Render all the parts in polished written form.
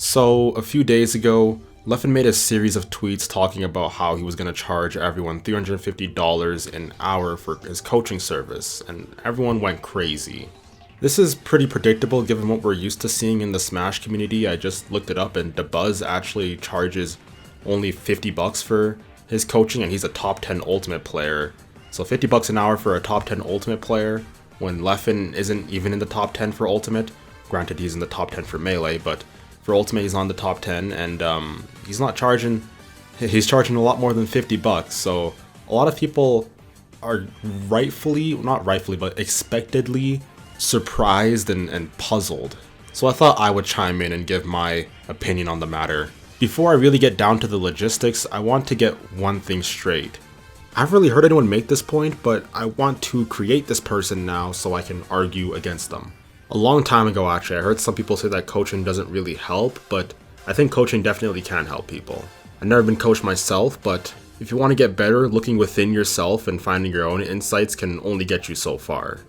So, a few days ago, Leffen made a series of tweets talking about how he was going to charge everyone $350 an hour for his coaching service, and everyone went crazy. This is pretty predictable given what we're used to seeing in the Smash community. I just looked it up, and DeBuzz actually charges only $50 for his coaching, and he's a top 10 Ultimate player. So $50 an hour for a top 10 Ultimate player, when Leffen isn't even in the top 10 for Ultimate. Granted, he's in the top 10 for Melee, but for Ultimate, he's on the top 10, and he's charging a lot more than $50. So a lot of people are not rightfully, but expectedly surprised and puzzled. So I thought I would chime in and give my opinion on the matter. Before I really get down to the logistics, I want to get one thing straight. I haven't really heard anyone make this point, but I want to create this person now so I can argue against them. A long time ago, actually, I heard some people say that coaching doesn't really help, but I think coaching definitely can help people. I've never been coached myself, but if you want to get better, looking within yourself and finding your own insights can only get you so far.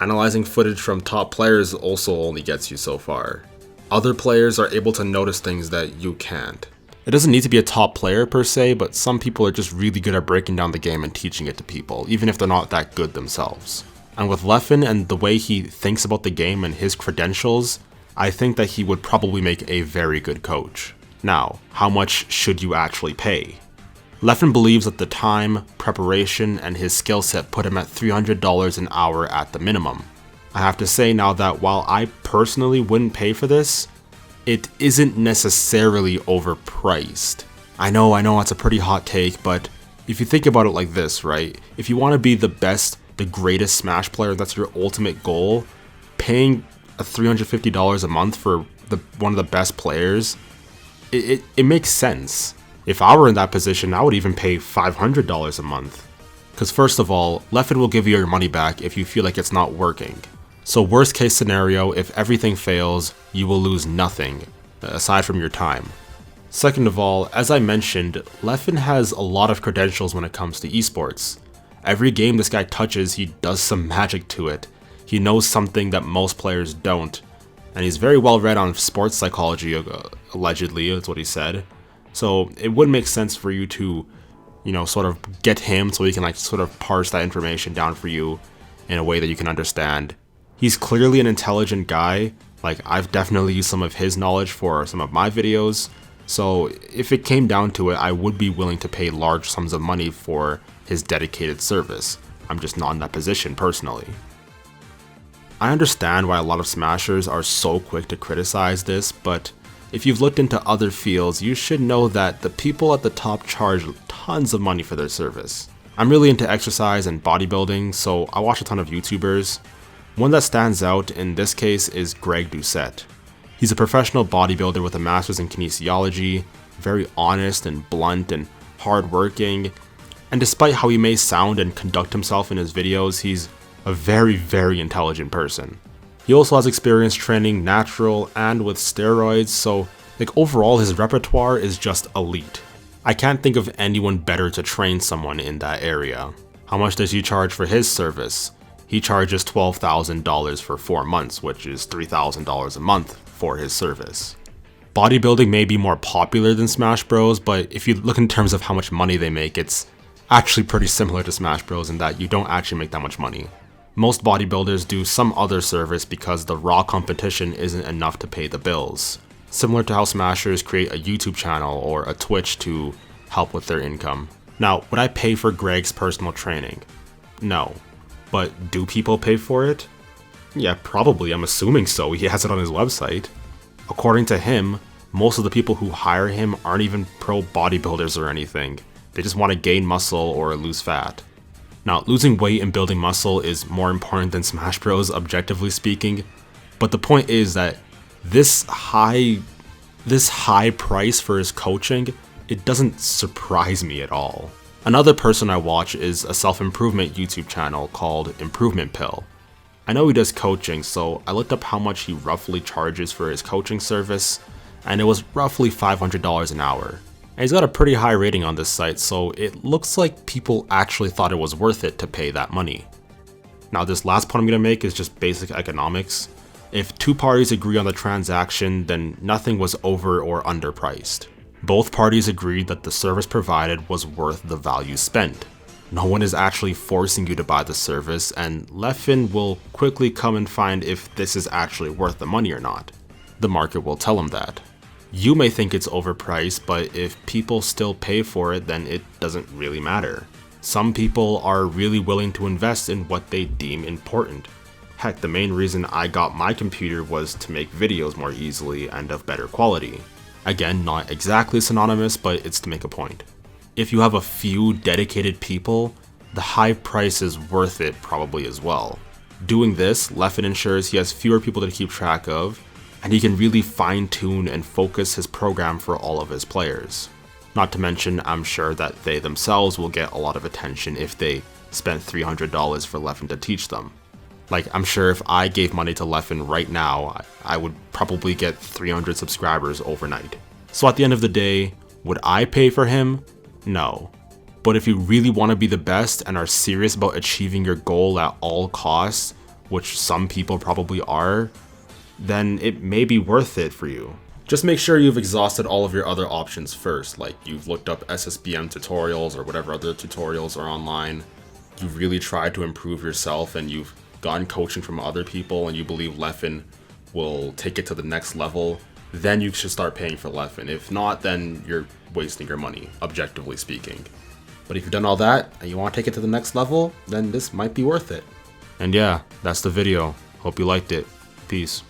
Analyzing footage from top players also only gets you so far. Other players are able to notice things that you can't. It doesn't need to be a top player per se, but some people are just really good at breaking down the game and teaching it to people, even if they're not that good themselves. And with Leffen and the way he thinks about the game and his credentials, I think that he would probably make a very good coach. Now, how much should you actually pay? Leffen believes that the time, preparation, and his skill set put him at $300 an hour at the minimum. I have to say now that while I personally wouldn't pay for this, it isn't necessarily overpriced. I know it's a pretty hot take, but if you think about it like this, right? If you want to be the best, the greatest Smash player, that's your ultimate goal, paying $350 a month for one of the best players, it makes sense. If I were in that position, I would even pay $500 a month. Because first of all, Leffen will give you your money back if you feel like it's not working. So worst case scenario, if everything fails, you will lose nothing, aside from your time. Second of all, as I mentioned, Leffen has a lot of credentials when it comes to eSports. Every game this guy touches, he does some magic to it. He knows something that most players don't. And he's very well read on sports psychology, allegedly, that's what he said. So it would make sense for you to, sort of get him so he can sort of parse that information down for you in a way that you can understand. He's clearly an intelligent guy. I've definitely used some of his knowledge for some of my videos. So if it came down to it, I would be willing to pay large sums of money for his dedicated service. I'm just not in that position personally. I understand why a lot of Smashers are so quick to criticize this, but if you've looked into other fields, you should know that the people at the top charge tons of money for their service. I'm really into exercise and bodybuilding, so I watch a ton of YouTubers. One that stands out in this case is Greg Doucette. He's a professional bodybuilder with a master's in kinesiology, very honest and blunt and hardworking, and despite how he may sound and conduct himself in his videos, he's a very, very intelligent person. He also has experience training natural and with steroids, so overall his repertoire is just elite. I can't think of anyone better to train someone in that area. How much does he charge for his service? He charges $12,000 for 4 months, which is $3,000 a month for his service. Bodybuilding may be more popular than Smash Bros, but if you look in terms of how much money they make, it's actually pretty similar to Smash Bros in that you don't actually make that much money. Most bodybuilders do some other service because the raw competition isn't enough to pay the bills. Similar to how Smashers create a YouTube channel or a Twitch to help with their income. Now, would I pay for Greg's personal training? No. But do people pay for it? Yeah, probably, I'm assuming so, he has it on his website. According to him, most of the people who hire him aren't even pro bodybuilders or anything. They just want to gain muscle or lose fat. Now, losing weight and building muscle is more important than Smash Bros, objectively speaking, but the point is that this high price for his coaching, it doesn't surprise me at all. Another person I watch is a self-improvement YouTube channel called Improvement Pill. I know he does coaching, so I looked up how much he roughly charges for his coaching service, and it was roughly $500 an hour. And he's got a pretty high rating on this site, so it looks like people actually thought it was worth it to pay that money. Now, this last point I'm going to make is just basic economics. If two parties agree on the transaction, then nothing was over or underpriced. Both parties agreed that the service provided was worth the value spent. No one is actually forcing you to buy the service, and Leffen will quickly come and find if this is actually worth the money or not. The market will tell him that. You may think it's overpriced, but if people still pay for it, then it doesn't really matter. Some people are really willing to invest in what they deem important. Heck, the main reason I got my computer was to make videos more easily and of better quality. Again, not exactly synonymous, but it's to make a point. If you have a few dedicated people, the high price is worth it probably as well. Doing this, Leffen ensures he has fewer people to keep track of, and he can really fine-tune and focus his program for all of his players. Not to mention, I'm sure that they themselves will get a lot of attention if they spent $300 for Leffen to teach them. Like, I'm sure if I gave money to Leffen right now, I would probably get 300 subscribers overnight. So at the end of the day, would I pay for him? No. But if you really want to be the best and are serious about achieving your goal at all costs, which some people probably are, then it may be worth it for you. Just make sure you've exhausted all of your other options first, like you've looked up SSBM tutorials or whatever other tutorials are online. You've really tried to improve yourself and you've gotten coaching from other people and you believe Leffen will take it to the next level, then you should start paying for Leffen. If not, then you're wasting your money, objectively speaking. But if you've done all that and you want to take it to the next level, then this might be worth it. And yeah, that's the video. Hope you liked it. Peace.